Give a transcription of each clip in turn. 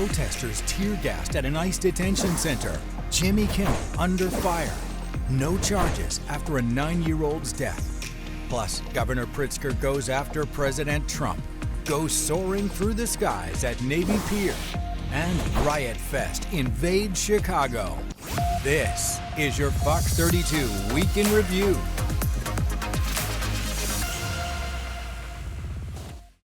Protesters tear-gassed at an ICE detention center. Jimmy Kimmel under fire. No charges after a 9-year-old's death. Plus, Governor Pritzker goes after President Trump. Goes soaring through the skies at Navy Pier. And Riot Fest invades Chicago. This is your Fox 32 Week in Review.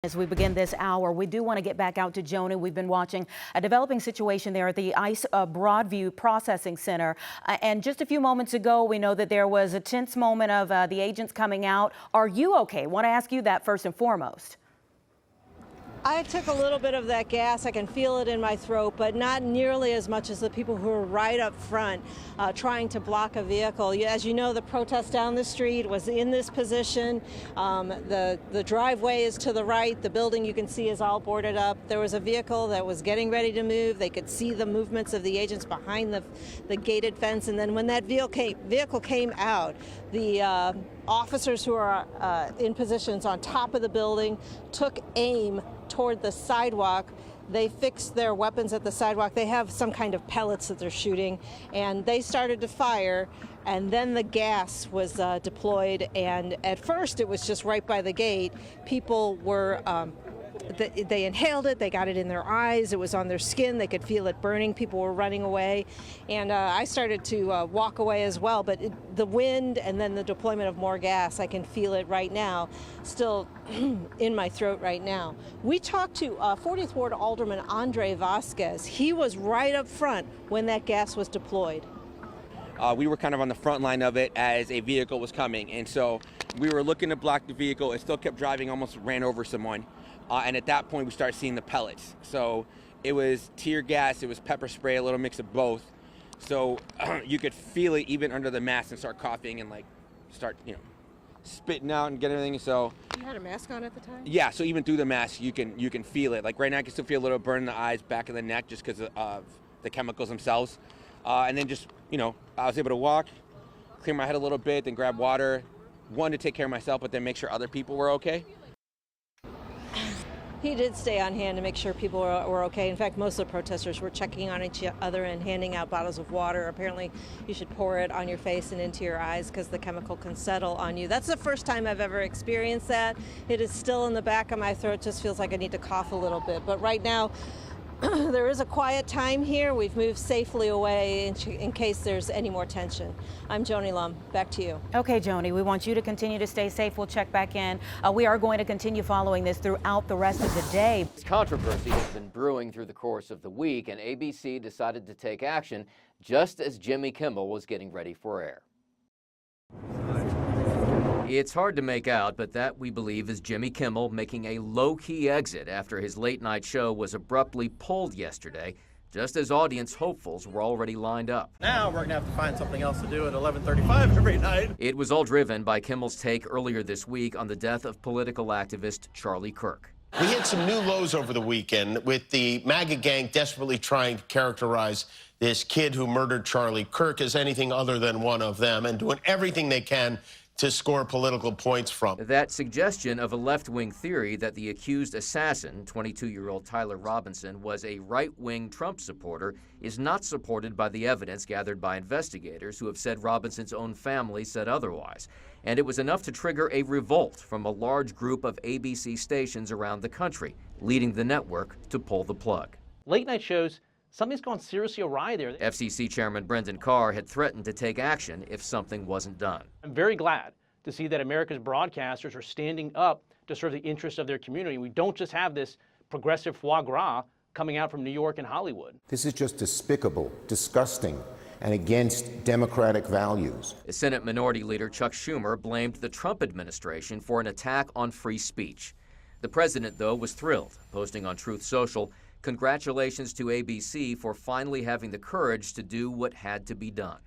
As we begin this hour, we do want to get back out to Joni. We've been watching a developing situation there at the ICE Broadview Processing Center. And just a few moments ago, we know that there was a tense moment of the agents coming out. Are you okay? I want to ask you that first and foremost. I took a little bit of that gas. I can feel it in my throat, but not nearly as much as the people who were right up front trying to block a vehicle. As you know, the protest down the street was in this position. The driveway is to the right. The building you can see is all boarded up. There was a vehicle that was getting ready to move. They could see the movements of the agents behind the gated fence. And then when that vehicle came out, the officers who are in positions on top of the building took aim toward the sidewalk. They fixed their weapons at the sidewalk. They have some kind of pellets that they're shooting, and they started to fire, and then the gas was deployed. And at first it was just right by the gate. People were they inhaled it, they got it in their eyes, it was on their skin, they could feel it burning, people were running away, and I started to walk away as well, but the wind and then the deployment of more gas, I can feel it right now, still in my throat right now. We talked to 40th Ward Alderman Andre Vasquez. He was right up front when that gas was deployed. We were kind of on the front line of it as a vehicle was coming, and so we were looking to block the vehicle. It still kept driving, almost ran over someone. And at that point, we started seeing the pellets. So it was tear gas, it was pepper spray, a little mix of both. So you could feel it even under the mask and start coughing and like start, spitting out and get everything. So you had a mask on at the time? Yeah, so even through the mask, you can feel it. Like right now, I can still feel a little burn in the eyes, back of the neck, just because of the chemicals themselves. And then just, I was able to walk, clear my head a little bit, then grab water. One, to take care of myself, but then make sure other people were okay. He did stay on hand to make sure people were okay. In fact, most of the protesters were checking on each other and handing out bottles of water. Apparently, you should pour it on your face and into your eyes because the chemical can settle on you. That's the first time I've ever experienced that. It is still in the back of my throat. It just feels like I need to cough a little bit. But right now, there is a quiet time here. We've moved safely away in case there's any more tension. I'm Joni Lum. Back to you. Okay, Joni, we want you to continue to stay safe. We'll check back in. We are going to continue following this throughout the rest of the day. This controversy has been brewing through the course of the week, and ABC decided to take action just as Jimmy Kimmel was getting ready for air. It's hard to make out, but that, we believe, is Jimmy Kimmel making a low-key exit after his late-night show was abruptly pulled yesterday, just as audience hopefuls were already lined up. Now we're going to have to find something else to do at 11:35 every night. It was all driven by Kimmel's take earlier this week on the death of political activist Charlie Kirk. We hit some new lows over the weekend with the MAGA gang desperately trying to characterize this kid who murdered Charlie Kirk as anything other than one of them and doing everything they can to score political points from. That suggestion of a left-wing theory that the accused assassin, 22-year-old Tyler Robinson, was a right-wing Trump supporter is not supported by the evidence gathered by investigators who have said Robinson's own family said otherwise. And it was enough to trigger a revolt from a large group of ABC stations around the country, leading the network to pull the plug. Late night shows, something's gone seriously awry there. FCC Chairman Brendan Carr had threatened to take action if something wasn't done. I'm very glad to see that America's broadcasters are standing up to serve the interests of their community. We don't just have this progressive foie gras coming out from New York and Hollywood. This is just despicable, disgusting, and against democratic values. Senate Minority Leader Chuck Schumer blamed the Trump administration for an attack on free speech. The president, though, was thrilled, posting on Truth Social, "Congratulations to ABC for finally having the courage to do what had to be done."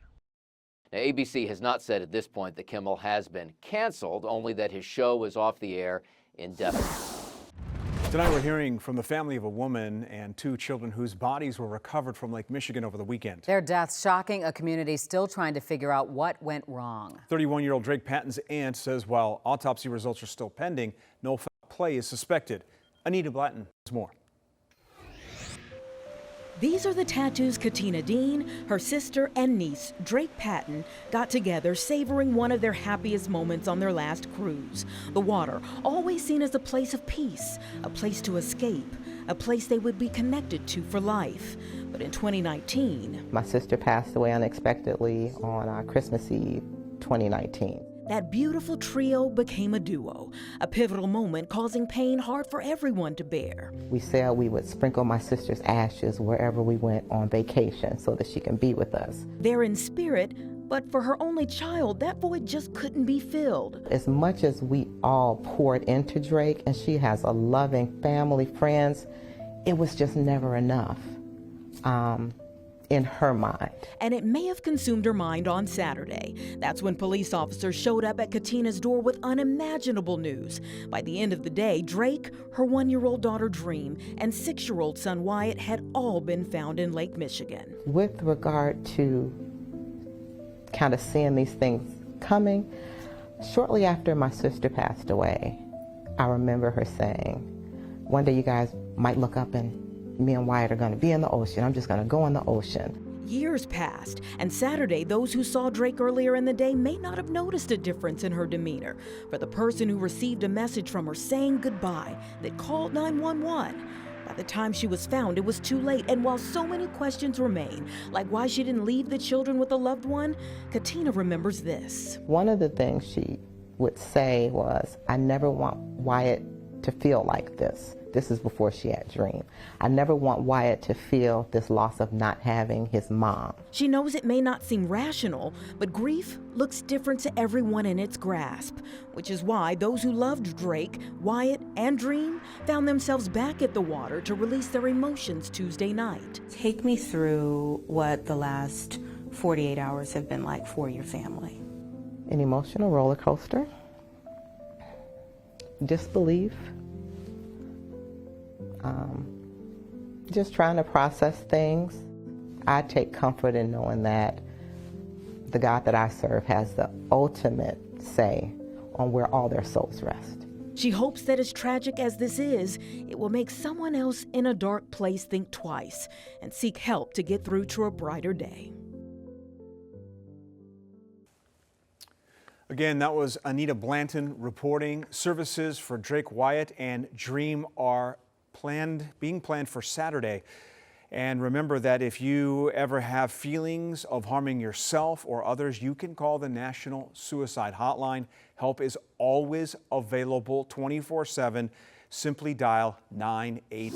Now, ABC has not said at this point that Kimmel has been canceled, only that his show is off the air indefinitely. Tonight we're hearing from the family of a woman and 2 children whose bodies were recovered from Lake Michigan over the weekend. Their deaths shocking a community still trying to figure out what went wrong. 31-year-old Drake Patton's aunt says while autopsy results are still pending, no foul play is suspected. Anita Blatton has more. These are the tattoos Katina Dean, her sister and niece, Drake Patton, got together savoring one of their happiest moments on their last cruise. The water, always seen as a place of peace, a place to escape, a place they would be connected to for life. But in 2019... My sister passed away unexpectedly on Christmas Eve, 2019. That beautiful trio became a duo, a pivotal moment causing pain hard for everyone to bear. We said we would sprinkle my sister's ashes wherever we went on vacation so that she can be with us. They're in spirit, but for her only child, that void just couldn't be filled. As much as we all poured into Drake, and she has a loving family, friends, it was just never enough. In her mind. And it may have consumed her mind on Saturday. That's when police officers showed up at Katina's door with unimaginable news. By the end of the day, Drake, her 1-year-old daughter Dream, and 6-year-old son Wyatt had all been found in Lake Michigan. With regard to kind of seeing these things coming, shortly after my sister passed away, I remember her saying, one day you guys might look up and me and Wyatt are going to be in the ocean. I'm just going to go in the ocean. Years passed, and Saturday, those who saw Drake earlier in the day may not have noticed a difference in her demeanor. For the person who received a message from her saying goodbye that called 911, by the time she was found, it was too late. And while so many questions remain, like why she didn't leave the children with a loved one, Katina remembers this. One of the things she would say was, I never want Wyatt to feel like this. This is before she had Dream. I never want Wyatt to feel this loss of not having his mom. She knows it may not seem rational, but grief looks different to everyone in its grasp, which is why those who loved Drake, Wyatt, and Dream found themselves back at the water to release their emotions Tuesday night. Take me through what the last 48 hours have been like for your family. An emotional roller coaster, disbelief, just trying to process things. I take comfort in knowing that the God that I serve has the ultimate say on where all their souls rest. She hopes that as tragic as this is, it will make someone else in a dark place think twice and seek help to get through to a brighter day. Again, that was Anita Blanton reporting. Services for Drake, Wyatt, and Dream are being planned for Saturday. And remember that if you ever have feelings of harming yourself or others, you can call the National Suicide Hotline. Help is always available 24/7. Simply dial 988.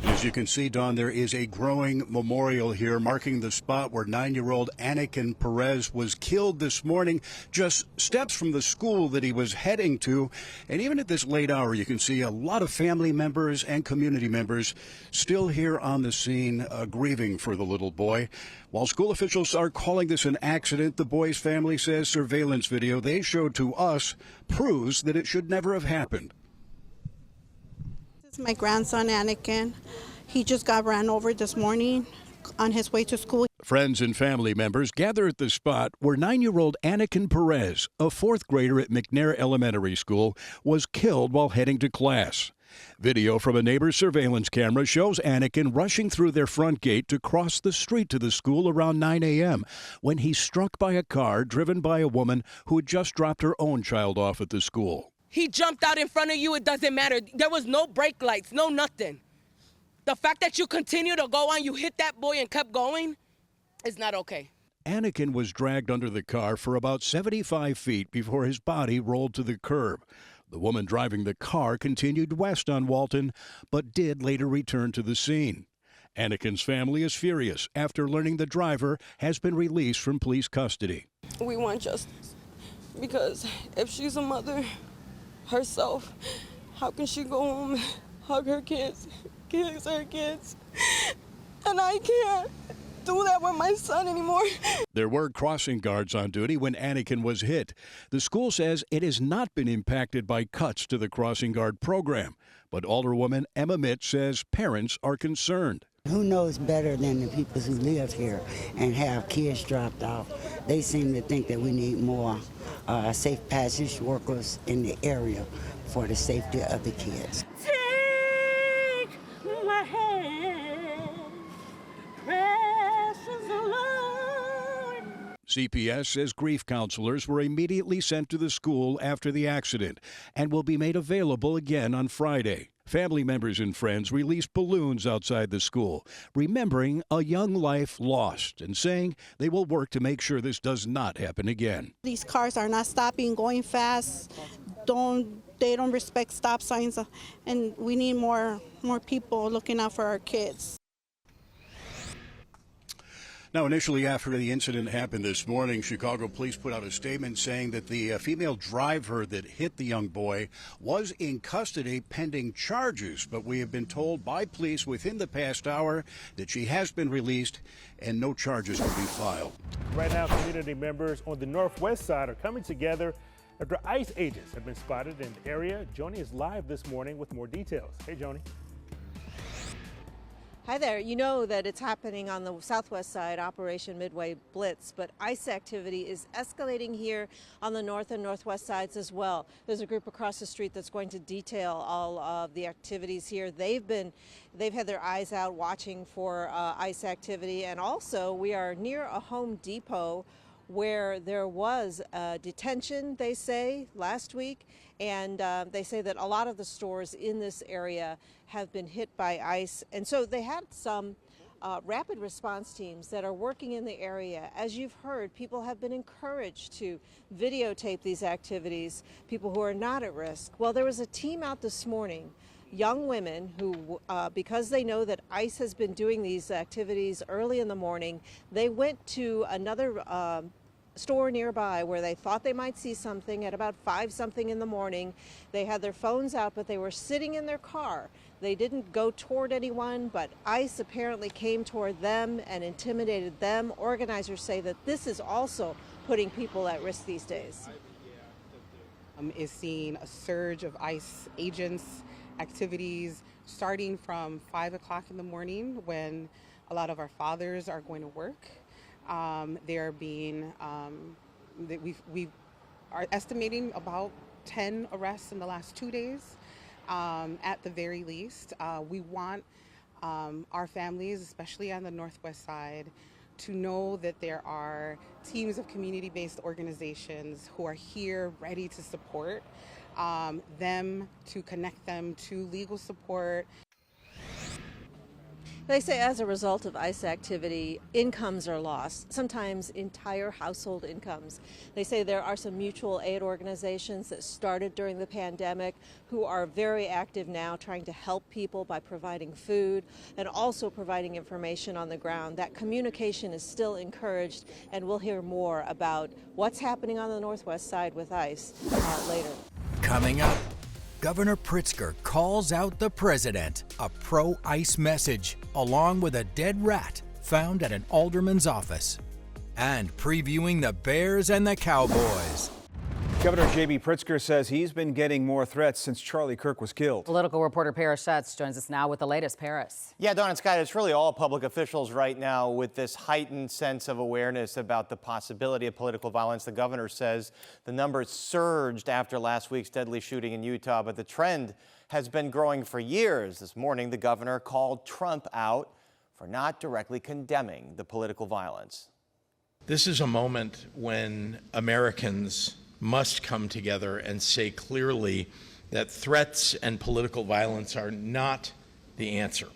As you can see, Dawn, there is a growing memorial here marking the spot where 9-year-old Anakin Perez was killed this morning, just steps from the school that he was heading to. And even at this late hour, you can see a lot of family members and community members still here on the scene, grieving for the little boy. While school officials are calling this an accident, the boy's family says surveillance video they showed to us proves that it should never have happened. This is my grandson, Anakin. He just got ran over this morning on his way to school. Friends and family members gather at the spot where 9-year-old Anakin Perez, a 4th grader at McNair Elementary School, was killed while heading to class. Video from a neighbor's surveillance camera shows Anakin rushing through their front gate to cross the street to the school around 9 a.m. when he's struck by a car driven by a woman who had just dropped her own child off at the school. He jumped out in front of you, it doesn't matter. There was no brake lights, no nothing. The fact that you continue to go on, you hit that boy and kept going, is not okay. Anakin was dragged under the car for about 75 feet before his body rolled to the curb. The woman driving the car continued west on Walton, but did later return to the scene. Anakin's family is furious after learning the driver has been released from police custody. We want justice, because if she's a mother herself, how can she go home, hug her kids, kiss her kids, and I can't do that with my son anymore. There were crossing guards on duty when Anakin was hit. The school says it has not been impacted by cuts to the crossing guard program, but Alderwoman Emma Mitch says parents are concerned. Who knows better than the people who live here and have kids dropped off? They seem to think that we need more safe passage workers in the area for the safety of the kids. Take my hand, CPS says grief counselors were immediately sent to the school after the accident and will be made available again on Friday. Family members and friends released balloons outside the school, remembering a young life lost and saying they will work to make sure this does not happen again. These cars are not stopping, going fast. They don't respect stop signs, and we need more people looking out for our kids. Now, initially after the incident happened this morning, Chicago police put out a statement saying that the female driver that hit the young boy was in custody pending charges. But we have been told by police within the past hour that she has been released and no charges will be filed. Right now, community members on the northwest side are coming together after ICE agents have been spotted in the area. Joni is live this morning with more details. Hey, Joni. Hi there. You know that it's happening on the southwest side, Operation Midway Blitz, but ICE activity is escalating here on the north and northwest sides as well. There's a group across the street that's going to detail all of the activities here. They've had their eyes out watching for ICE activity, and also we are near a Home Depot where there was a detention, they say, last week, and they say that a lot of the stores in this area have been hit by ICE. And so they had some rapid response teams that are working in the area. As you've heard, people have been encouraged to videotape these activities, people who are not at risk. Well, there was a team out this morning, young women who, because they know that ICE has been doing these activities early in the morning, they went to another store nearby where they thought they might see something at about 5-something in the morning. They had their phones out, but they were sitting in their car. They didn't go toward anyone, but ICE apparently came toward them and intimidated them. Organizers say that this is also putting people at risk these days. Is seeing a surge of ICE agents activities starting from 5 o'clock in the morning when a lot of our fathers are going to work. They're being, we are estimating about 10 arrests in the last 2 days at the very least. We want our families, especially on the northwest side, to know that there are teams of community-based organizations who are here ready to support them, to connect them to legal support. They say as a result of ICE activity, incomes are lost, sometimes entire household incomes. They say there are some mutual aid organizations that started during the pandemic who are very active now trying to help people by providing food and also providing information on the ground. That communication is still encouraged, and we'll hear more about what's happening on the northwest side with ICE later. Coming up, Governor Pritzker calls out the president, a pro-ICE message, along with a dead rat found at an alderman's office. And previewing the Bears and the Cowboys. Governor J.B. Pritzker says he's been getting more threats since Charlie Kirk was killed. Political reporter Paris Schatz joins us now with the latest. Paris. Yeah, Dawn and Scott, it's really all public officials right now with this heightened sense of awareness about the possibility of political violence. The governor says the numbers surged after last week's deadly shooting in Utah, but the trend has been growing for years. This morning, the governor called Trump out for not directly condemning the political violence. This is a moment when Americans must come together and say clearly that threats and political violence are not the answer.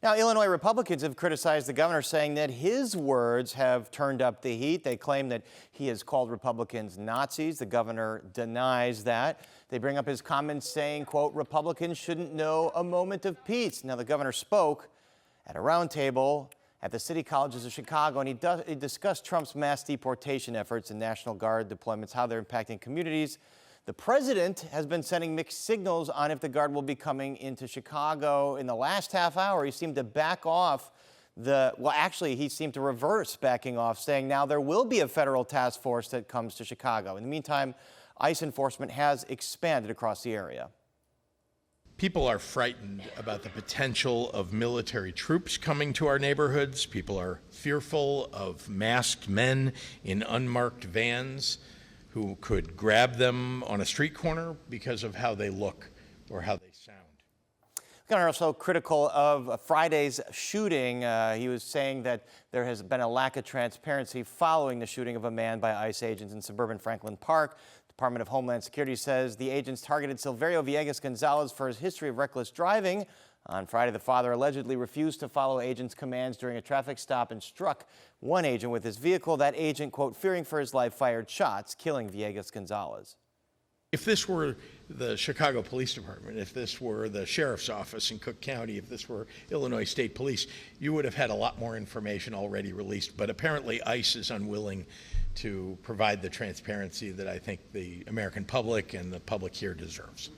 Now, Illinois Republicans have criticized the governor, saying that his words have turned up the heat. They claim that he has called Republicans Nazis. The governor denies that. They bring up his comments saying, quote, Republicans shouldn't know a moment of peace. Now, the governor spoke at a roundtable at the City Colleges of Chicago, and he discussed Trump's mass deportation efforts and National Guard deployments, how they're impacting communities. The president has been sending mixed signals on if the Guard will be coming into Chicago. In the last half hour, he seemed to back off he seemed to reverse backing off, saying now there will be a federal task force that comes to Chicago. In the meantime, ICE enforcement has expanded across the area. People are frightened about the potential of military troops coming to our neighborhoods. People are fearful of masked men in unmarked vans who could grab them on a street corner because of how they look or how they sound. Governor also critical of Friday's shooting. He was saying that there has been a lack of transparency following the shooting of a man by ICE agents in suburban Franklin Park. Department of Homeland Security says the agents targeted Silverio Villegas Gonzalez for his history of reckless driving. On Friday, the father allegedly refused to follow agents' commands during a traffic stop and struck one agent with his vehicle. That agent, quote, fearing for his life, fired shots, killing Villegas Gonzalez. If this were the Chicago Police Department, if this were the Sheriff's Office in Cook County, if this were Illinois State Police, you would have had a lot more information already released. But apparently ICE is unwilling to provide the transparency that I think the American public and the public here deserves.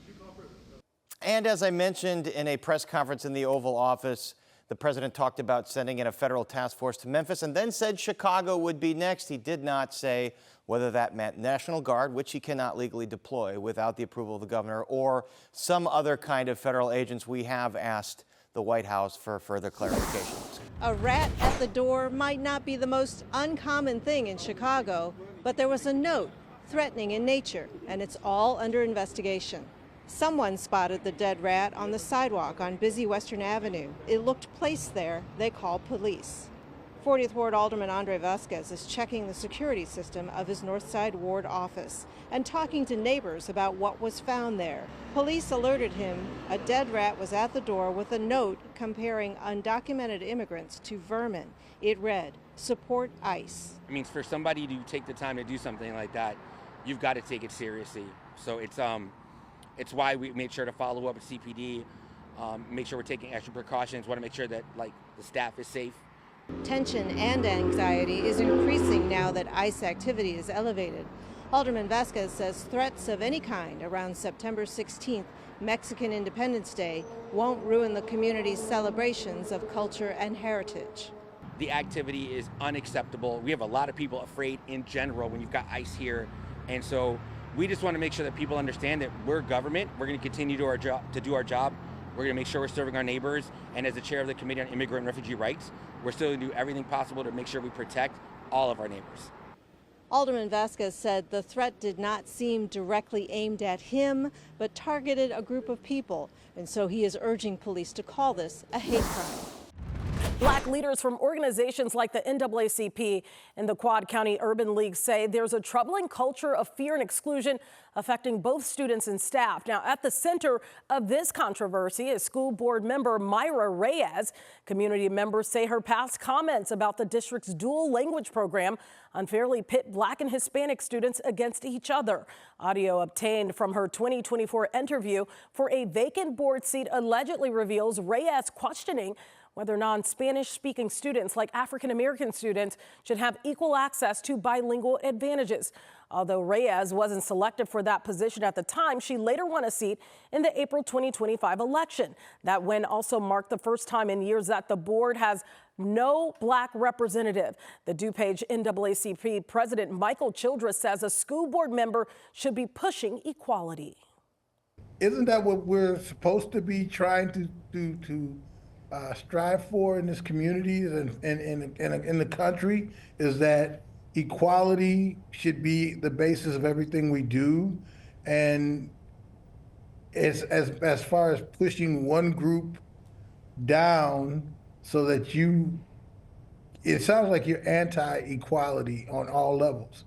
And as I mentioned in a press conference in the Oval Office, the president talked about sending in a federal task force to Memphis and then said Chicago would be next. He did not say whether that meant National Guard, which he cannot legally deploy without the approval of the governor, or some other kind of federal agents. We have asked the White House for further clarifications. A rat at the door might not be the most uncommon thing in Chicago, but there was a note threatening in nature, and it's all under investigation. Someone spotted the dead rat on the sidewalk on busy Western Avenue. It looked placed there. They called police. 40th Ward Alderman Andre Vasquez is checking the security system of his North Side Ward office and talking to neighbors about what was found there. Police alerted him a dead rat was at the door with a note comparing undocumented immigrants to vermin. It read, "Support ICE." It means for somebody to take the time to do something like that, you've got to take it seriously. So it's why we made sure to follow up with CPD, make sure we're taking extra precautions, want to make sure that the staff is safe. Tension and anxiety is increasing now that ICE activity is elevated. Alderman Vasquez says threats of any kind around September 16th, Mexican Independence Day, won't ruin the community's celebrations of culture and heritage. The activity is unacceptable. We have a lot of people afraid in general when you've got ICE here, and so we just want to make sure that people understand that we're government. We're going to continue to do our job. We're going to make sure we're serving our neighbors. And as the chair of the Committee on Immigrant and Refugee Rights, we're still going to do everything possible to make sure we protect all of our neighbors. Alderman Vasquez said the threat did not seem directly aimed at him, but targeted a group of people. And so he is urging police to call this a hate crime. Black leaders from organizations like the NAACP and the Quad County Urban League say there's a troubling culture of fear and exclusion affecting both students and staff. Now, at the center of this controversy is school board member Myra Reyes. Community members say her past comments about the district's dual language program unfairly pit Black and Hispanic students against each other. Audio obtained from her 2024 interview for a vacant board seat allegedly reveals Reyes questioning whether non-Spanish speaking students like African-American students should have equal access to bilingual advantages. Although Reyes wasn't selected for that position at the time, she later won a seat in the April 2025 election. That win also marked the first time in years that the board has no Black representative. The DuPage NAACP president Michael Childress says a school board member should be pushing equality. Isn't that what we're supposed to be trying to strive for in this community and in the country, is that equality should be the basis of everything we do. And as far as pushing one group down so that it sounds like you're anti-equality on all levels.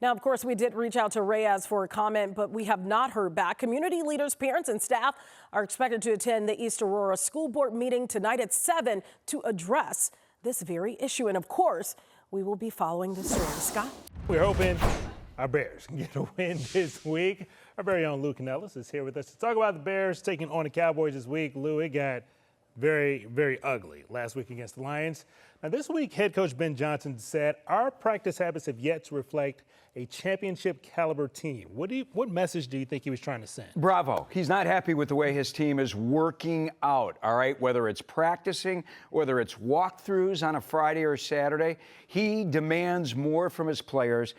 Now, of course, we did reach out to Reyes for a comment, but we have not heard back. Community leaders, parents, and staff are expected to attend the East Aurora School Board meeting tonight at 7 to address this very issue. And of course, we will be following the story. Scott? We're hoping our Bears can get a win this week. Our very own Lou Canellis is here with us to talk about the Bears taking on the Cowboys this week. Lou, it got very, very ugly last week against the Lions. Now, this week, head coach Ben Johnson said, our practice habits have yet to reflect a championship caliber team. What message do you think he was trying to send? Bravo. He's not happy with the way his team is working out, all right? Whether it's practicing, whether it's walkthroughs on a Friday or Saturday, he demands more from his players,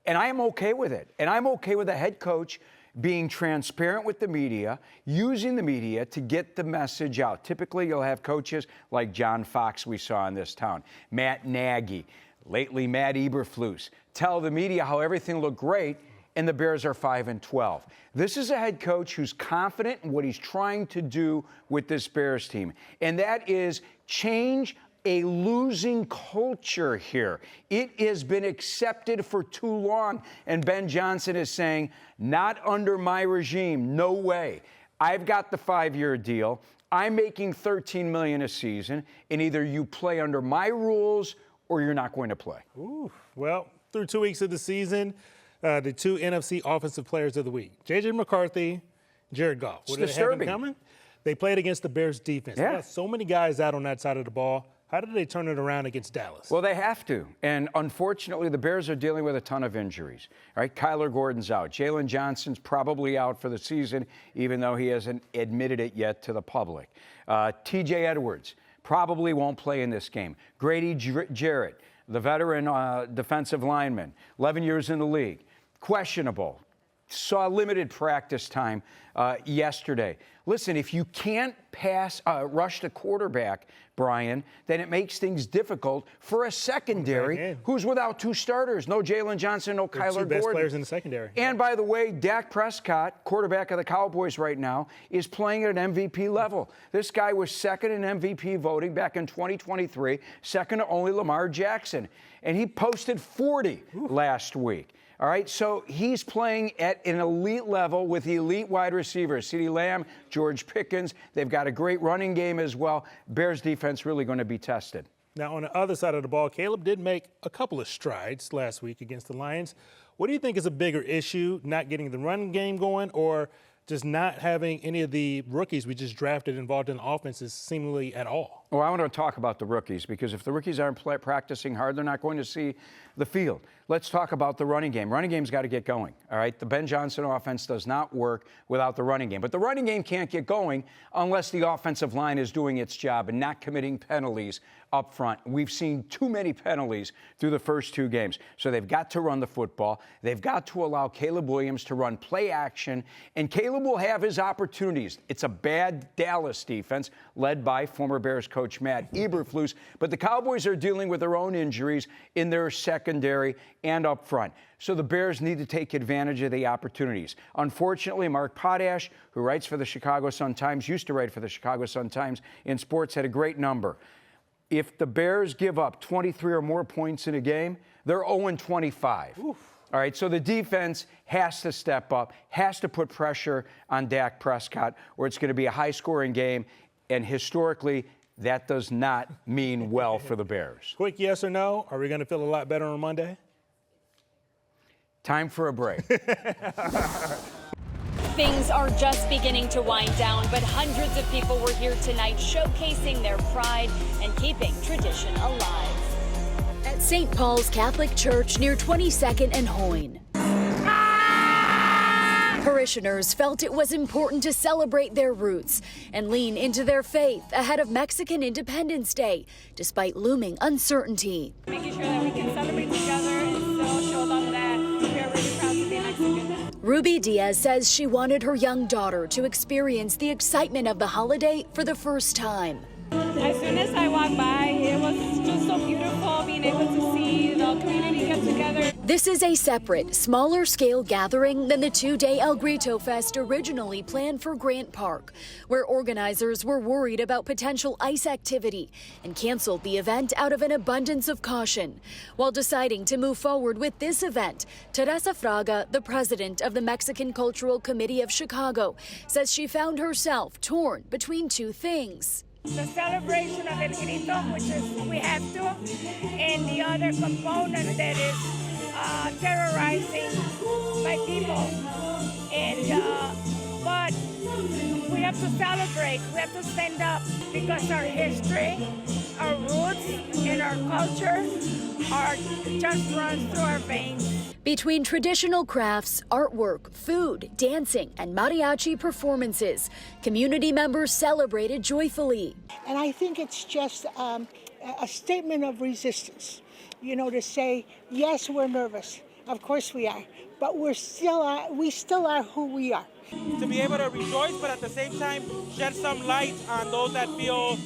and I am okay with it. And I'm okay with a head coach being transparent with the media, using the media to get the message out. Typically, you'll have coaches like John Fox we saw in this town, Matt Nagy, lately Matt Eberflus, tell the media how everything looked great, and the Bears are 5-12. This is a head coach who's confident in what he's trying to do with this Bears team, and that is change a losing culture here. It has been accepted for too long, and Ben Johnson is saying, not under my regime, no way. I've got the 5-year deal. I'm making $13 million a season, and either you play under my rules or you're not going to play. Ooh, well, through 2 weeks of the season, the 2 NFC Offensive Players of the Week, J.J. McCarthy, Jared Goff. It's what did disturbing. They have in common? They played against the Bears defense. Yeah. They got so many guys out on that side of the ball. How did they turn it around against Dallas? Well, they have to. And unfortunately, the Bears are dealing with a ton of injuries. All right, Kyler Gordon's out. Jalen Johnson's probably out for the season, even though he hasn't admitted it yet to the public. T.J. Edwards probably won't play in this game. Grady Jarrett, the veteran defensive lineman, 11 years in the league, questionable. Saw limited practice time yesterday. Listen, if you can't rush the quarterback, Brian, then it makes things difficult for a secondary who's without 2 starters. No Jalen Johnson, no Kyler Gordon. 2 best players in the secondary. And by the way, Dak Prescott, quarterback of the Cowboys right now, is playing at an MVP level. This guy was second in MVP voting back in 2023, second to only Lamar Jackson. And he posted 40 last week. All right, so he's playing at an elite level with elite wide receivers, CeeDee Lamb, George Pickens. They've got a great running game as well. Bears defense really going to be tested. Now, on the other side of the ball, Caleb did make a couple of strides last week against the Lions. What do you think is a bigger issue, not getting the run game going or just not having any of the rookies we just drafted involved in offenses seemingly at all? Well, I want to talk about the rookies because if the rookies aren't practicing hard, they're not going to see the field. Let's talk about the running game. Running game's got to get going, all right? The Ben Johnson offense does not work without the running game. But the running game can't get going unless the offensive line is doing its job and not committing penalties up front. We've seen too many penalties through the first 2 games. So they've got to run the football. They've got to allow Caleb Williams to run play action, and Caleb will have his opportunities. It's a bad Dallas defense led by former Bears coach Matt Eberflus, but the Cowboys are dealing with their own injuries in their secondary and up front. So the Bears need to take advantage of the opportunities. Unfortunately, Mark Potash, who writes for the Chicago Sun-Times, used to write for the Chicago Sun-Times in sports, had a great number. If the Bears give up 23 or more points in a game, they're 0-25. All right, so the defense has to step up, has to put pressure on Dak Prescott, or it's going to be a high-scoring game, and historically, that does not mean well for the Bears. Quick yes or no, are we going to feel a lot better on Monday? Time for a break. Things are just beginning to wind down, but hundreds of people were here tonight showcasing their pride and keeping tradition alive. At St. Paul's Catholic Church near 22nd and Hoyne. Parishioners felt it was important to celebrate their roots and lean into their faith ahead of Mexican Independence Day, despite looming uncertainty. Making sure that we can celebrate together and still show them that we are really proud to be Mexican. Ruby Diaz says she wanted her young daughter to experience the excitement of the holiday for the first time. As soon as I walked by, it was just so beautiful being able to see the community get together. This is a separate, smaller scale gathering than the 2-day El Grito Fest originally planned for Grant Park, where organizers were worried about potential ICE activity and canceled the event out of an abundance of caution. While deciding to move forward with this event, Teresa Fraga, the president of the Mexican Cultural Committee of Chicago, says she found herself torn between 2 things. The celebration of El Grito, which is we have to, and the other component that is terrorizing my people. But we have to celebrate, we have to stand up because our history, our roots, and our culture just runs through our veins. Between traditional crafts, artwork, food, dancing, and mariachi performances, community members celebrated joyfully. And I think it's just a statement of resistance, to say, yes, we're nervous. Of course we are. But we still are who we are. To be able to rejoice, but at the same time, shed some light on those that feel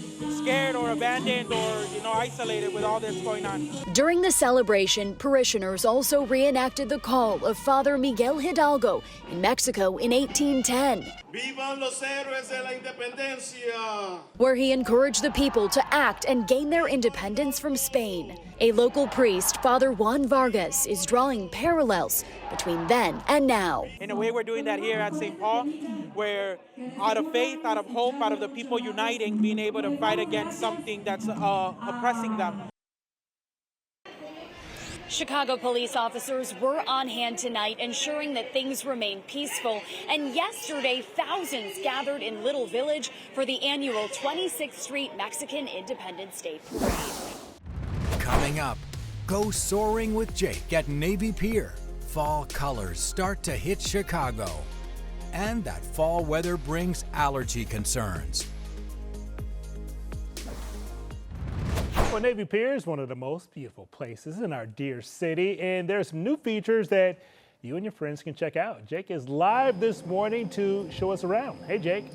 scared or abandoned or, isolated with all that's going on. During the celebration, parishioners also reenacted the call of Father Miguel Hidalgo in Mexico in 1810, ¡Vivan los héroes de la independencia! where he encouraged the people to act and gain their independence from Spain. A local priest, Father Juan Vargas, is drawing parallels between then and now. In a way, we're doing that here at St. Paul, where out of faith, out of hope, out of the people uniting, being able to fight against something that's oppressing them. Chicago police officers were on hand tonight, ensuring that things remain peaceful. And yesterday, thousands gathered in Little Village for the annual 26th Street Mexican Independence Day Parade. Coming up, go soaring with Jake at Navy Pier. Fall colors start to hit Chicago. And that fall weather brings allergy concerns. Well, Navy Pier is one of the most beautiful places in our dear city, and there's some new features that you and your friends can check out. Jake is live this morning to show us around. Hey, Jake.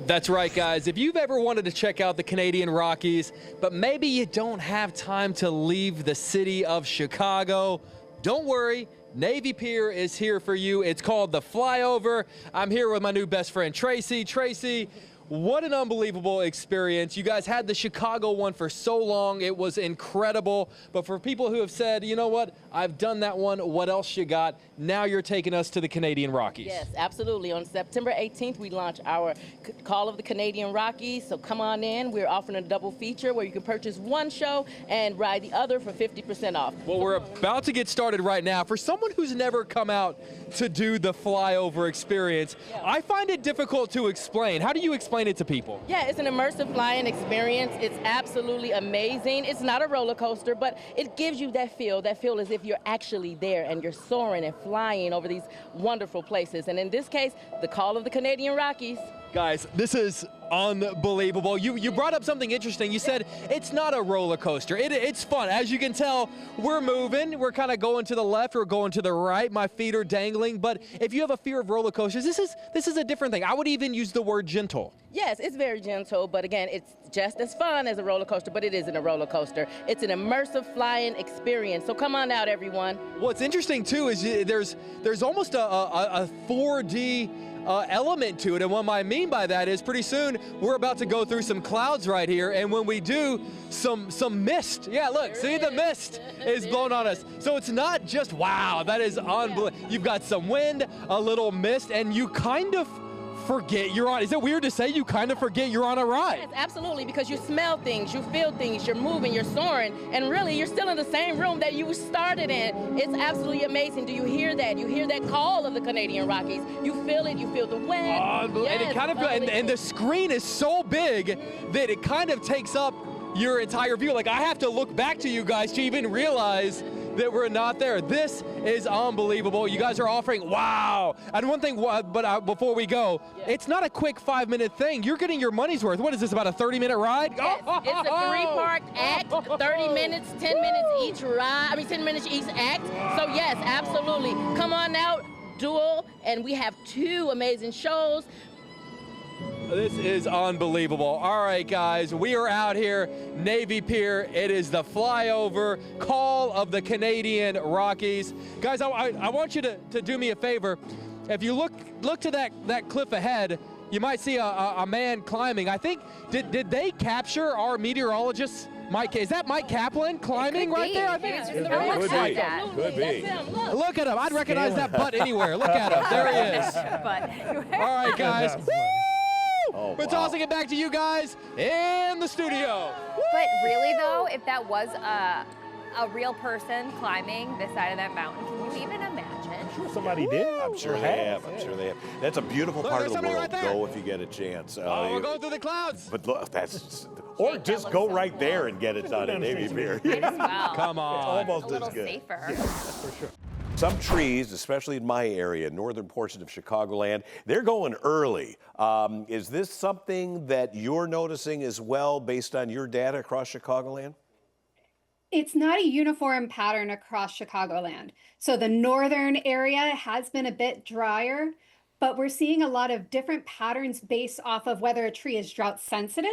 That's right, guys. If you've ever wanted to check out the Canadian Rockies, but maybe you don't have time to leave the city of Chicago, don't worry. Navy Pier is here for you. It's called the FlyOver. I'm here with my new best friend, Tracy. Tracy, what an unbelievable experience. You guys had the Chicago one for so long. It was incredible. But for people who have said, you know what, I've done that one, what else you got? Now you're taking us to the Canadian Rockies. Yes, absolutely. On September 18th, we launch our Call of the Canadian Rockies. So come on in. We're offering a double feature where you can purchase one show and ride the other for 50% off. Well, we're about to get started right now. For someone who's never come out to do the FlyOver experience, I find it difficult to explain. How do you explain it to people? Yeah, it's an immersive flying experience. It's absolutely amazing. It's not a roller coaster, but it gives you that feel as if you're actually there and you're soaring and flying over these wonderful places. And in this case, the Call of the Canadian Rockies. Guys, this is unbelievable. You brought up something interesting. You said it's not a roller coaster. It's fun. As you can tell, we're moving. We're kind of going to the left or going to the right. My feet are dangling. But if you have a fear of roller coasters, this is a different thing. I would even use the word gentle. Yes, it's very gentle, but again, it's just as fun as a roller coaster, but it isn't a roller coaster. It's an immersive flying experience. So come on out, everyone. What's interesting too is there's almost a 4D element to it, and what I mean by that is pretty soon we're about to go through some clouds right here, and when we do, some mist. Yeah, look, see, the mist is blowing on us. So it's not just, wow, that is unbelievable. You've got some wind, a little mist, and you kind of forget you're on. Is it weird to say you kind of forget you're on a ride? Yes, absolutely, because you smell things, you feel things, you're moving, you're soaring, and really you're still in the same room that you started in. It's absolutely amazing. Do you hear that? You hear that call of the Canadian Rockies. You feel it, you feel the wind. Yes, and it kind of, and the screen is so big that it kind of takes up your entire view. Like, I have to look back to you guys to even realize that we're not there. This is unbelievable. You guys are offering, wow. And one thing, before we go, it's not a quick 5-minute thing. You're getting your money's worth. What is this, about a 30-minute ride? Yes, it's a 3-part act, 30 minutes, 10 minutes each ride. 10 minutes each act. So yes, absolutely. Come on out, duel, and we have 2 amazing shows. This is unbelievable. All right, guys, we are out here, Navy Pier. It is the FlyOver Call of the Canadian Rockies. Guys, I want you to do me a favor. If you look to that cliff ahead, you might see a man climbing. I think, did they capture our meteorologist? Mike, is that Mike Kaplan climbing right there? I think Could be. Look at him. I'd recognize that butt anywhere. Look at him. There he is. All right, guys. Oh, We're tossing it back to you guys in the studio. But really, though, if that was a real person climbing this side of that mountain, can you even imagine? I'm sure somebody did. I'm sure they have. I'm sure they have. That's a beautiful part of the world. Right go if you get a chance. We're going through the clouds. But look, or just go right there and get it done at Navy Pier. Well. Come on. It's almost a little as good. safer. Yeah, that's for sure. Some trees, especially in my area, northern portion of Chicagoland, they're going early. Is this something that you're noticing as well based on your data across Chicagoland? It's not a uniform pattern across Chicagoland. So the northern area has been a bit drier, but we're seeing a lot of different patterns based off of whether a tree is drought sensitive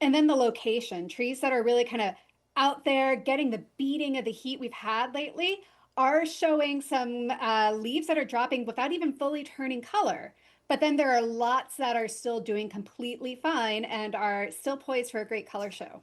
and then the location. Trees that are really kind of out there getting the beating of the heat we've had lately are showing some leaves that are dropping without even fully turning color. But then there are lots that are still doing completely fine and are still poised for a great color show.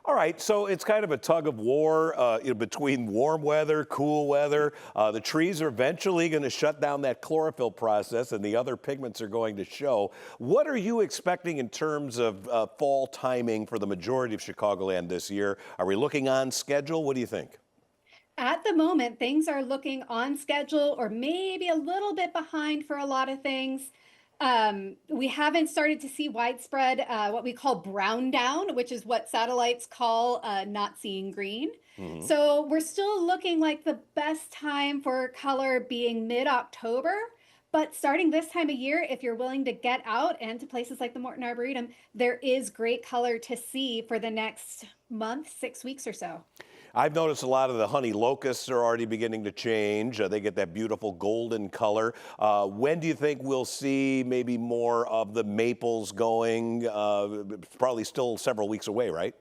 All right, so it's kind of a tug of war between warm weather, cool weather. The trees are eventually going to shut down that chlorophyll process and the other pigments are going to show. What are you expecting in terms of fall timing for the majority of Chicagoland this year? Are we looking on schedule? What do you think? At the moment, things are looking on schedule or maybe a little bit behind for a lot of things. We haven't started to see widespread what we call brown down, which is what satellites call not seeing green. Mm-hmm. So we're still looking like the best time for color being mid-October. But starting this time of year, if you're willing to get out and to places like the Morton Arboretum, there is great color to see for the next month, 6 weeks or so. I've noticed a lot of the honey locusts are already beginning to change. They get that beautiful golden color. When do you think we'll see maybe more of the maples going? Probably still several weeks away, right?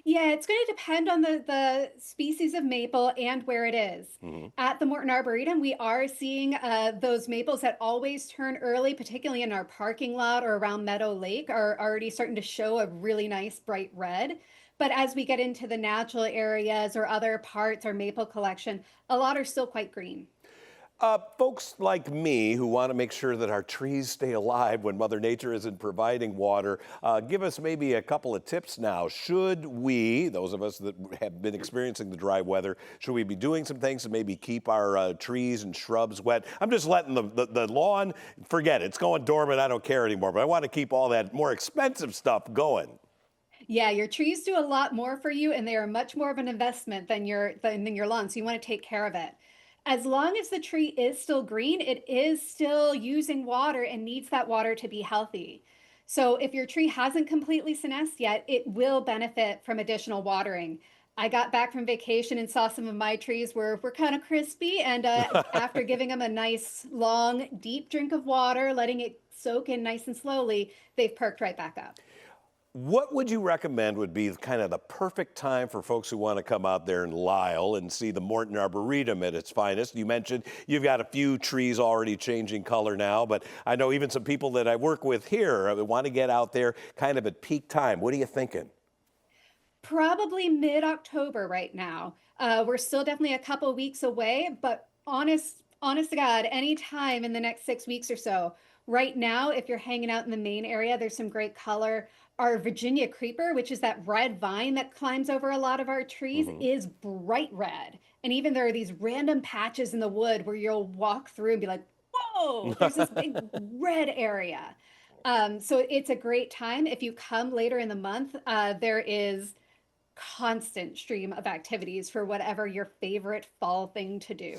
Yeah, it's going to depend on the species of maple and where it is. Mm-hmm. At the Morton Arboretum, we are seeing those maples that always turn early, particularly in our parking lot or around Meadow Lake, are already starting to show a really nice bright red. But as we get into the natural areas or other parts, our maple collection, a lot are still quite green. Folks like me who want to make sure that our trees stay alive when Mother Nature isn't providing water, give us maybe a couple of tips now. Should we, those of us that have been experiencing the dry weather, should we be doing some things to maybe keep our trees and shrubs wet? I'm just letting the lawn, forget it, it's going dormant, I don't care anymore, but I want to keep all that more expensive stuff going. Yeah, your trees do a lot more for you, and they are much more of an investment than your lawn, so you want to take care of it. As long as the tree is still green, it is still using water and needs that water to be healthy. So if your tree hasn't completely senesced yet, it will benefit from additional watering. I got back from vacation and saw some of my trees were kind of crispy, and after giving them a nice, long, deep drink of water, letting it soak in nice and slowly, they've perked right back up. What would you recommend would be kind of the perfect time for folks who want to come out there in Lisle and see the Morton Arboretum at its finest? You mentioned you've got a few trees already changing color now, but I know even some people that I work with here want to get out there kind of at peak time. What are you thinking? Probably mid-October right now. We're still definitely a couple weeks away, but honest to God, any time in the next 6 weeks or so. Right now, if you're hanging out in the main area, there's some great color. Our Virginia creeper, which is that red vine that climbs over a lot of our trees, mm-hmm. is bright red. And even there are these random patches in the wood where you'll walk through and be like, whoa, there's this big red area. So it's a great time. If you come later in the month, there is constant stream of activities for whatever your favorite fall thing to do.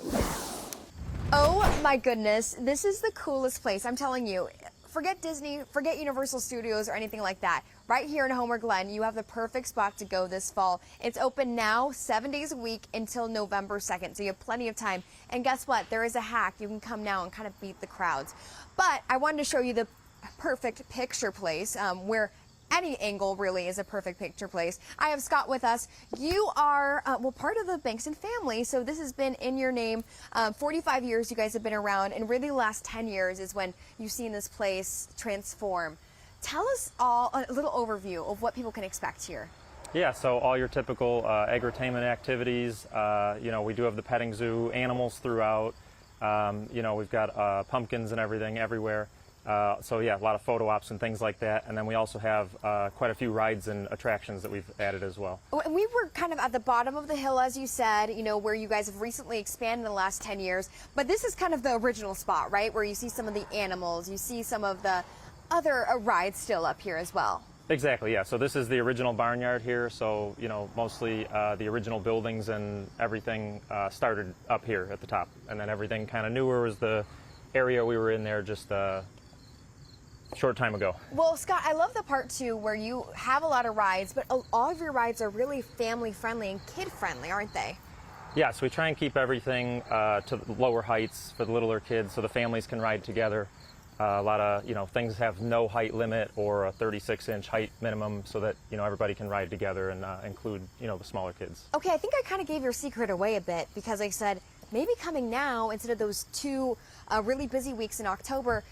Oh my goodness, this is the coolest place, I'm telling you. Forget Disney, forget Universal Studios or anything like that. Right here in Homer Glen, you have the perfect spot to go this fall. It's open now 7 days a week until November 2nd, so you have plenty of time. And guess what? There is a hack. You can come now and kind of beat the crowds. But I wanted to show you the perfect picture place where any angle really is a perfect picture place. I have Scott with us. You are, part of the Bengston family, so this has been in your name. 45 years you guys have been around, and really the last 10 years is when you've seen this place transform. Tell us all a little overview of what people can expect here. Yeah, so all your typical agritainment activities. We do have the petting zoo, animals throughout. We've got pumpkins and everything everywhere. So yeah, a lot of photo ops and things like that. And then we also have quite a few rides and attractions that we've added as well. We were kind of at the bottom of the hill, as you said, where you guys have recently expanded in the last 10 years. But this is kind of the original spot, right? Where you see some of the animals, you see some of the other rides still up here as well. Exactly, yeah. So this is the original barnyard here. So, mostly the original buildings and everything started up here at the top. And then everything kind of newer was the area we were in there just short time ago. Well, Scott, I love the part too where you have a lot of rides, but all of your rides are really family friendly and kid friendly, aren't they? Yeah, so we try and keep everything to lower heights for the littler kids so the families can ride together. A lot of, things have no height limit or a 36-inch height minimum so that, everybody can ride together and include, the smaller kids. Okay, I think I kind of gave your secret away a bit because I said maybe coming now instead of those 2 really busy weeks in October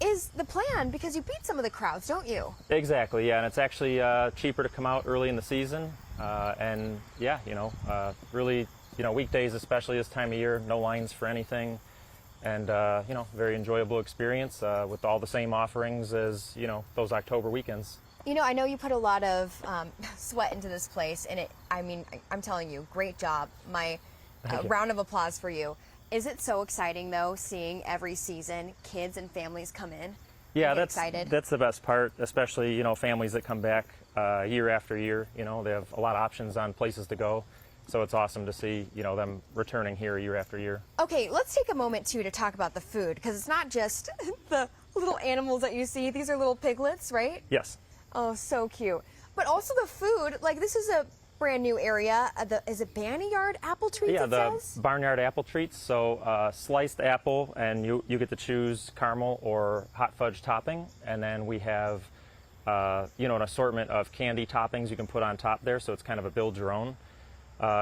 is the plan because you beat some of the crowds, don't you? Exactly, yeah, and it's actually cheaper to come out early in the season. And yeah, really, weekdays, especially this time of year, no lines for anything. And, very enjoyable experience with all the same offerings as, those October weekends. I know you put a lot of sweat into this place, and I'm telling you, great job. My round of applause for you. Is it so exciting, though, seeing every season kids and families come in? Yeah, that's the best part, especially, families that come back year after year. They have a lot of options on places to go. So it's awesome to see, them returning here year after year. Okay, let's take a moment, too, to talk about the food, because it's not just the little animals that you see. These are little piglets, right? Yes. Oh, so cute. But also the food, like this is a brand new area. Is it Barnyard apple treats, yeah, it the says? Barnyard apple treats. So sliced apple, and you get to choose caramel or hot fudge topping. And then we have, an assortment of candy toppings you can put on top there. So it's kind of a build your own.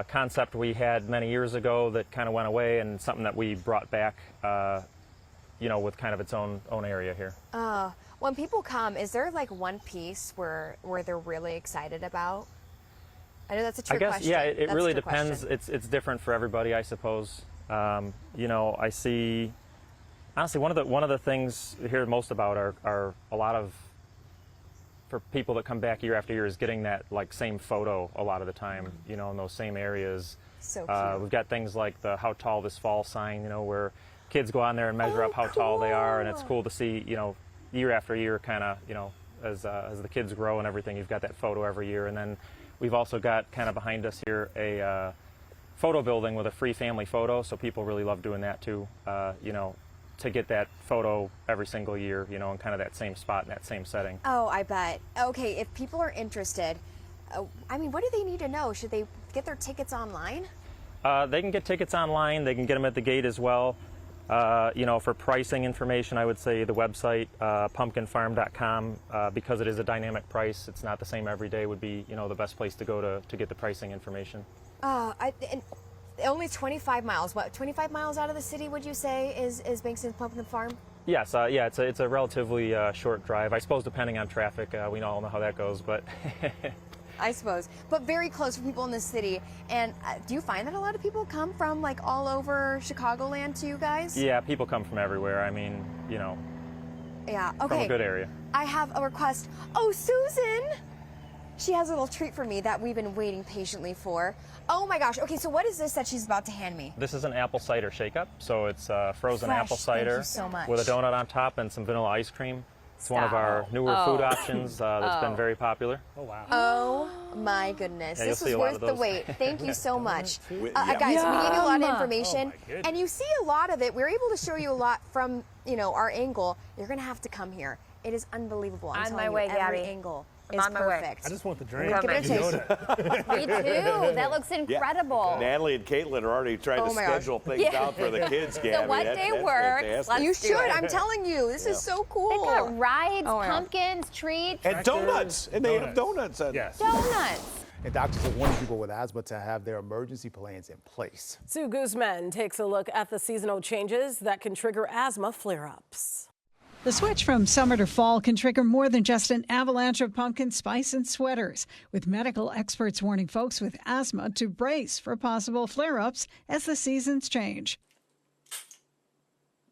Concept we had many years ago that kind of went away, and something that we brought back, with kind of its own area here. When people come, is there like one piece where they're really excited about? I know that's a trick question. Yeah, it really depends. Question. It's different for everybody, I suppose. I see, honestly, one of the things I hear most about are a lot of, for people that come back year after year, is getting that same photo a lot of the time, in those same areas. So cute. We've got things like the How Tall This Fall sign, where kids go on there and measure up how tall they are, and it's cool to see, year after year, kind of, as the kids grow and everything, you've got that photo every year. And then we've also got kind of behind us here a photo building with a free family photo, so people really love doing that too, to get that photo every single year, in kind of that same spot in that same setting. Oh, I bet. Okay, if people are interested, what do they need to know? Should they get their tickets online? They can get tickets online. They can get them at the gate as well. For pricing information, I would say the website, pumpkinfarm.com, because it is a dynamic price. It's not the same every day, would be, the best place to go to get the pricing information. Only 25 miles. What, 25 miles out of the city, would you say, is Bengston's Pumpkin Farm? Yes, yeah, it's a relatively short drive. I suppose depending on traffic, we all know how that goes, but... I suppose, but very close for people in the city. And do you find that a lot of people come from all over Chicagoland to you guys? Yeah, people come from everywhere. Yeah, okay. From a good area. I have a request. Oh, Susan! She has a little treat for me that we've been waiting patiently for. Oh my gosh. Okay, so what is this that she's about to hand me? This is an apple cider shake-up. So it's frozen Fresh. apple cider Thank you so much. with a donut on top and some vanilla ice cream. It's one of our newer food options that's been very popular. Oh, wow. Oh, my goodness. Yeah, this was worth the wait. Thank you so much. Guys, we gave you a lot of information, and you see a lot of it. We were able to show you a lot from, our angle. You're going to have to come here. It is unbelievable. I'm telling you, every angle is perfect. I just want the drink. Give it a taste. Me too. That looks incredible. Yeah. Natalie and Caitlin are already trying to schedule things out for the kids, Gabby. So what day works? You should. I'm telling you. This is so cool. They've got rides, pumpkins, treats. And donuts. And they have donuts. Donuts. And doctors are warning people with asthma to have their emergency plans in place. Sue Guzman takes a look at the seasonal changes that can trigger asthma flare-ups. The switch from summer to fall can trigger more than just an avalanche of pumpkin spice and sweaters, with medical experts warning folks with asthma to brace for possible flare-ups as the seasons change.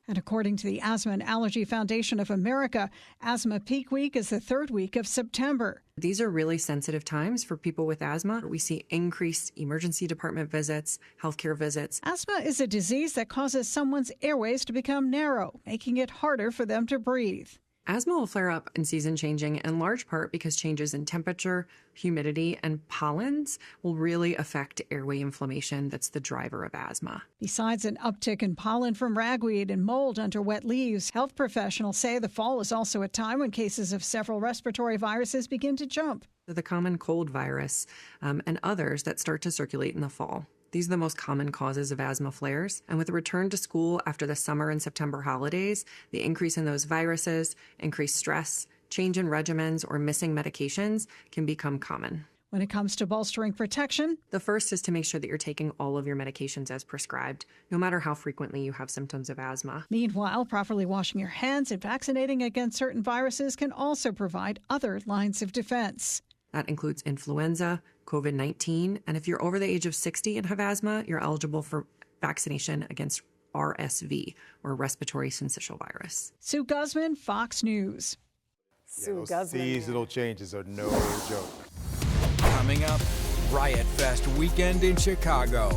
And according to the Asthma and Allergy Foundation of America, Asthma Peak Week is the third week of September. These are really sensitive times for people with asthma. We see increased emergency department visits, healthcare visits. Asthma is a disease that causes someone's airways to become narrow, making it harder for them to breathe. Asthma will flare up in season changing in large part because changes in temperature, humidity, and pollens will really affect airway inflammation that's the driver of asthma. Besides an uptick in pollen from ragweed and mold under wet leaves, health professionals say the fall is also a time when cases of several respiratory viruses begin to jump. The common cold virus and others that start to circulate in the fall. These are the most common causes of asthma flares. And with a return to school after the summer and September holidays, the increase in those viruses, increased stress, change in regimens, or missing medications can become common. When it comes to bolstering protection, the first is to make sure that you're taking all of your medications as prescribed, no matter how frequently you have symptoms of asthma. Meanwhile, properly washing your hands and vaccinating against certain viruses can also provide other lines of defense. That includes influenza, COVID-19, and if you're over the age of 60 and have asthma, you're eligible for vaccination against RSV, or respiratory syncytial virus. Sue Guzman, Fox News. Sue Guzman. Seasonal changes are no joke. Coming up, Riot Fest weekend in Chicago.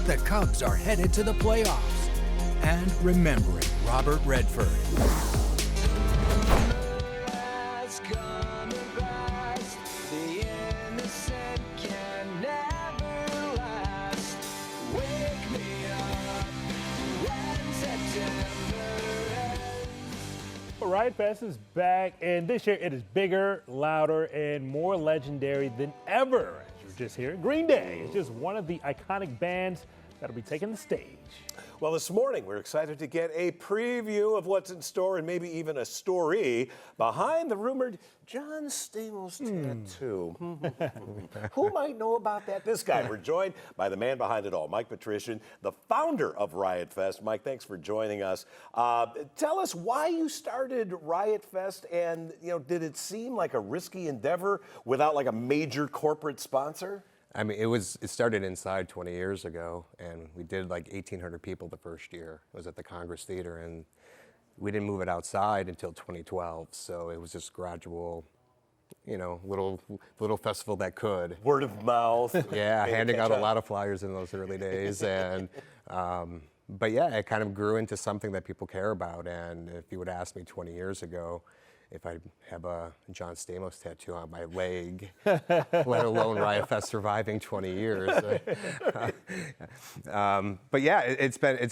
The Cubs are headed to the playoffs. And remembering Robert Redford. Riot Fest is back, and this year it is bigger, louder, and more legendary than ever. As you were just hearing, Green Day is just one of the iconic bands that'll be taking the stage. Well, this morning we're excited to get a preview of what's in store and maybe even a story behind the rumored John Stamos tattoo. Who might know about that? This guy. We're joined by the man behind it all, Mike Patrician, the founder of Riot Fest. Mike, thanks for joining us. Tell us why you started Riot Fest, and did it seem like a risky endeavor without like a major corporate sponsor? I mean, it started inside 20 years ago, and we did like 1,800 people the first year. It was at the Congress Theater, and we didn't move it outside until 2012. So it was just gradual, little festival that could. Word of mouth. Yeah, handing out a lot of flyers in those early days, and but yeah, it kind of grew into something that people care about. And if you would ask me 20 years ago, if I have a John Stamos tattoo on my leg, let alone Riot Fest surviving 20 years. But yeah, it's been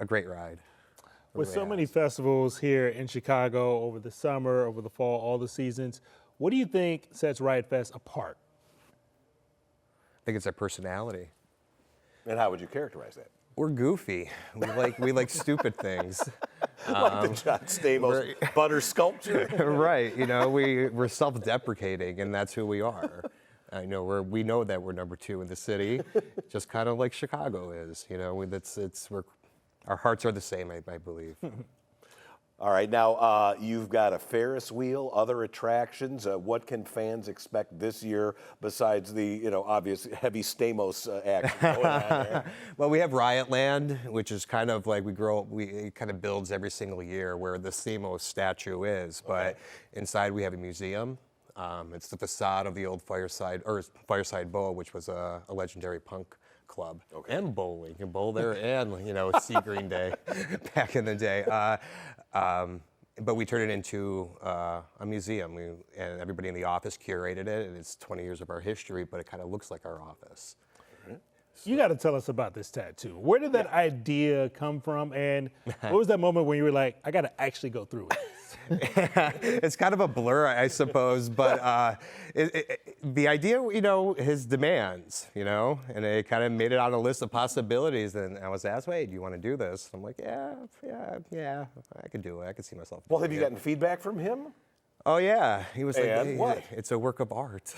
a great ride. With so many festivals here in Chicago over the summer, over the fall, all the seasons, what do you think sets Riot Fest apart? I think it's our personality. And how would you characterize that? We're goofy. We like stupid things. Like the John Stamos butter sculpture. Right. We're self-deprecating, and that's who we are. We know that we're number 2 in the city, just kind of like Chicago is. Our hearts are the same, I believe. All right, now you've got a Ferris wheel, other attractions. What can fans expect this year besides the obvious heavy Stamos action going on there? Well, we have Riot Land, which is kind of like it kind of builds every single year where the Stamos statue is. But inside we have a museum. It's the facade of the old Fireside Bowl, which was a legendary punk club. And bowling. You can bowl there and see Green Day back in the day. But we turned it into a museum, and everybody in the office curated it, and it's 20 years of our history, but it kind of looks like our office. You got to tell us about this tattoo. Where did that idea come from, and what was that moment when you were like, I got to actually go through it? It's kind of a blur, I suppose, but the idea, his demands, and it kind of made it on a list of possibilities. And I was asked, "Hey, do you want to do this?" I'm like, "Yeah, I could do it. I could see myself." Well, have you gotten feedback from him? Oh yeah, he was like, "And what? It's a work of art."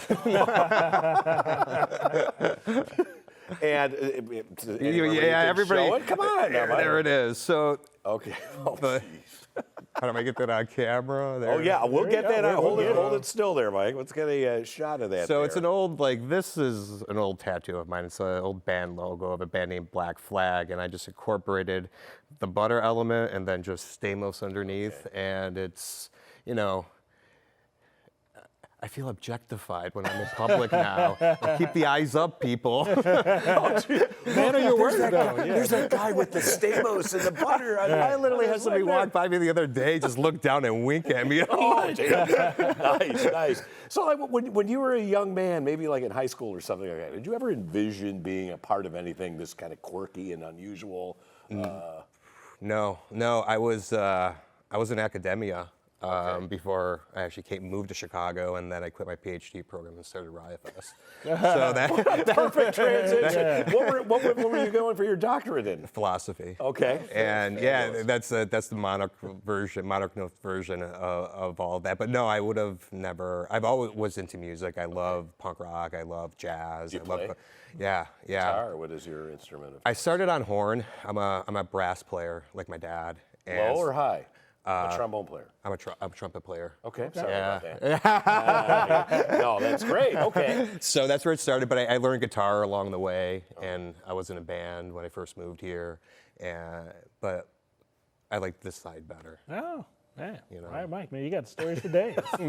And everybody. Show it? Come on, there it is. So okay. How do I get that on camera? There. Oh yeah, we'll get that. Hold it still there, Mike. Let's get a shot of that. So it's an old this is an old tattoo of mine. It's an old band logo of a band named Black Flag, and I just incorporated the butter element and then just Stamos underneath, and it's I feel objectified when I'm in public now. Keep the eyes up, people. Man of your word, though. Yeah. There's that guy with the Stamos and the butter. I literally had somebody walk by me the other day, just look down and wink at me. Nice. So when you were a young man, maybe like in high school or something like that, did you ever envision being a part of anything this kind of quirky and unusual? No. I was in academia. before I actually moved to Chicago, and then I quit my PhD program and started Riot Fest. So that perfect transition. Yeah. What were you going for your doctorate in? Philosophy. Okay. And that's the monarch note version of all that. But no, I would have never. I've always was into music. I love punk rock. I love jazz. You play? Yeah. Guitar. What is your instrument? I started on horn. I'm a brass player, like my dad. Low or high? A trombone player. I'm a trumpet player. Okay, sorry about that. No, that's great. Okay. So that's where it started, but I learned guitar along the way, and I was in a band when I first moved here, but I like this side better. Oh, man. You know? All right, Mike, man, you got stories for days. All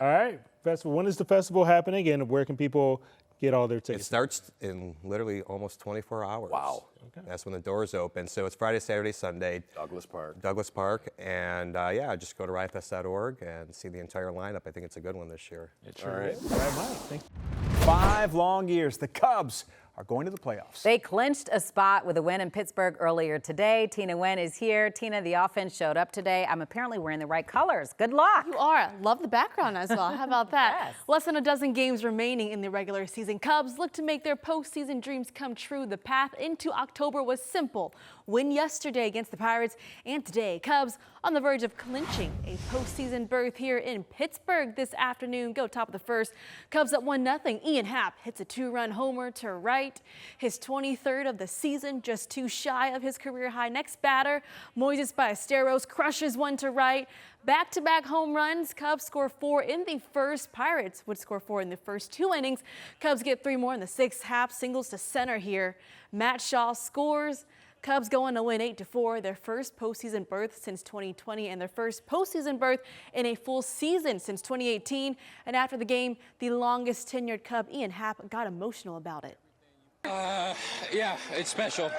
right, festival. When is the festival happening, and where can people get all their tickets? It starts in literally almost 24 hours. Wow. Okay. That's when the doors open. So it's Friday, Saturday, Sunday. Douglas Park. And just go to riotfest.org and see the entire lineup. I think it's a good one this year. It sure is. All right, Mike. Thank you. 5 long years. The Cubs are going to the playoffs. They clinched a spot with a win in Pittsburgh earlier today. Tina Nguyen is here. Tina, the offense showed up today. I'm apparently wearing the right colors. Good luck. You are. Love the background as well. How about that? Yes. Less than a dozen games remaining in the regular season. Cubs look to make their postseason dreams come true. The path into October was simple. Win yesterday against the Pirates, and today Cubs on the verge of clinching a postseason berth here in Pittsburgh this afternoon. Go top of the first. Cubs up 1-0. Ian Happ hits a 2-run homer to right. His 23rd of the season, just 2 shy of his career high. Next batter, Moises Ballesteros crushes one to right. Back-to-back home runs. Cubs score 4 in the first. Pirates would score 4 in the first 2 innings. Cubs get 3 more in the 6th. Happ singles to center here. Matt Shaw scores. Cubs go on to win 8-4, their first postseason berth since 2020 and their first postseason berth in a full season since 2018. And after the game, the longest tenured Cub, Ian Happ, got emotional about it. Yeah, it's special.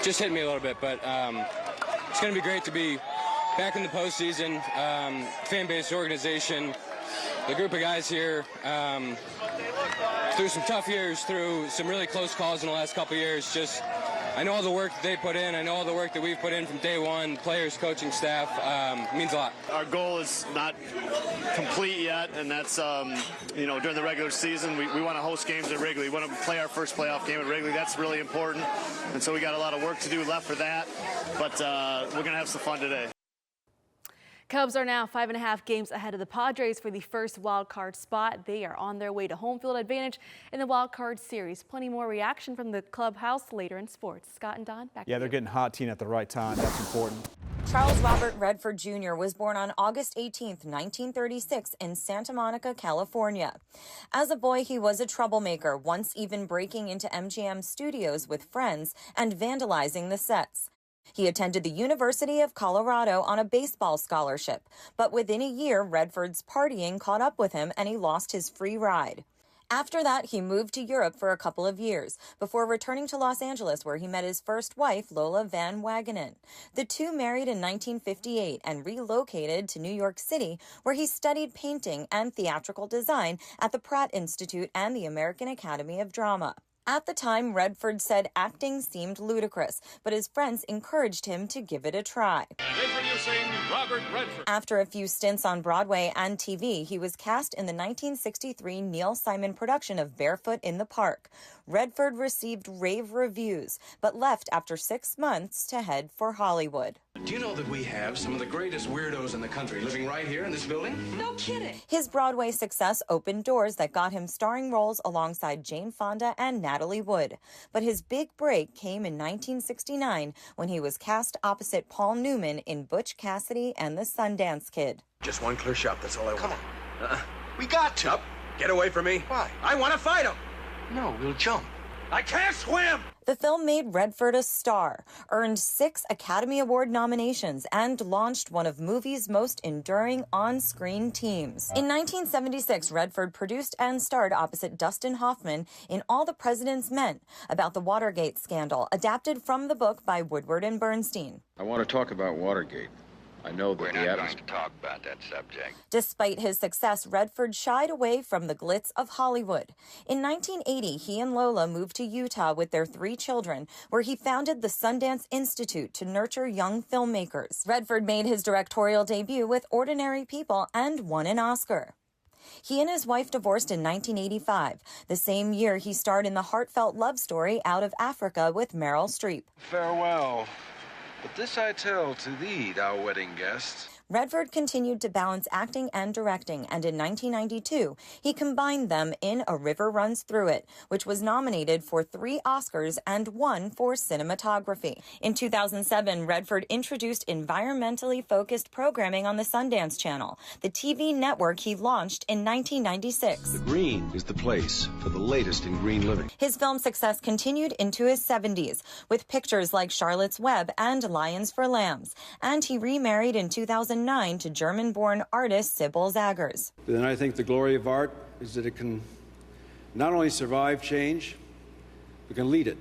Just hit me a little bit, but it's going to be great to be back in the postseason. Fan base, organization, the group of guys here. Through some tough years, through some really close calls in the last couple of years, I know all the work that they put in, I know all the work that we've put in from day one, players, coaching staff, means a lot. Our goal is not complete yet, and that's, during the regular season, we want to host games at Wrigley. We want to play our first playoff game at Wrigley. That's really important, and so we got a lot of work to do left for that, but we're going to have some fun today. Cubs are now 5.5 games ahead of the Padres for the first wild card spot. They are on their way to home field advantage in the wild card series. Plenty more reaction from the clubhouse later in sports. Scott and Don, back to you. They're getting hot, Tina, at the right time. That's important. Charles Robert Redford Jr. was born on August 18, 1936 in Santa Monica, California. As a boy, he was a troublemaker, once even breaking into MGM studios with friends and vandalizing the sets. He attended the University of Colorado on a baseball scholarship, but within a year, Redford's partying caught up with him and he lost his free ride. After that, he moved to Europe for a couple of years before returning to Los Angeles, where he met his first wife, Lola Van Wagenen. The two married in 1958 and relocated to New York City, where he studied painting and theatrical design at the Pratt Institute and the American Academy of Drama. At the time, Redford said acting seemed ludicrous, but his friends encouraged him to give it a try. Introducing Robert Redford. After a few stints on Broadway and TV, he was cast in the 1963 Neil Simon production of Barefoot in the Park. Redford received rave reviews, but left after 6 months to head for Hollywood. Do you know that we have some of the greatest weirdos in the country living right here in this building? No kidding. His Broadway success opened doors that got him starring roles alongside Jane Fonda and Natalie Wood. But his big break came in 1969 when he was cast opposite Paul Newman in Butch Cassidy and the Sundance Kid. Just one clear shot, that's all I want. Come on. We got to. Up. Get away from me. Why? I want to fight him. No, we'll jump. I can't swim! The film made Redford a star, earned 6 Academy Award nominations, and launched one of movies' most enduring on-screen teams. In 1976, Redford produced and starred opposite Dustin Hoffman in All the President's Men, about the Watergate scandal, adapted from the book by Woodward and Bernstein. I want to talk about Watergate. I know that we're not going to talk about that subject. Despite his success, Redford shied away from the glitz of Hollywood. In 1980, he and Lola moved to Utah with their 3 children, where he founded the Sundance Institute to nurture young filmmakers. Redford made his directorial debut with Ordinary People and won an Oscar. He and his wife divorced in 1985. The same year, he starred in the heartfelt love story Out of Africa with Meryl Streep. Farewell. But this I tell to thee, thou wedding guest. Redford continued to balance acting and directing, and in 1992, he combined them in A River Runs Through It, which was nominated for 3 Oscars and 1 for cinematography. In 2007, Redford introduced environmentally focused programming on the Sundance Channel, the TV network he launched in 1996. The green is the place for the latest in green living. His film success continued into his 70s, with pictures like Charlotte's Web and Lions for Lambs, and he remarried in 2009 to German-born artist Sybil Zaggers. Then I think the glory of art is that it can not only survive change, but can lead it.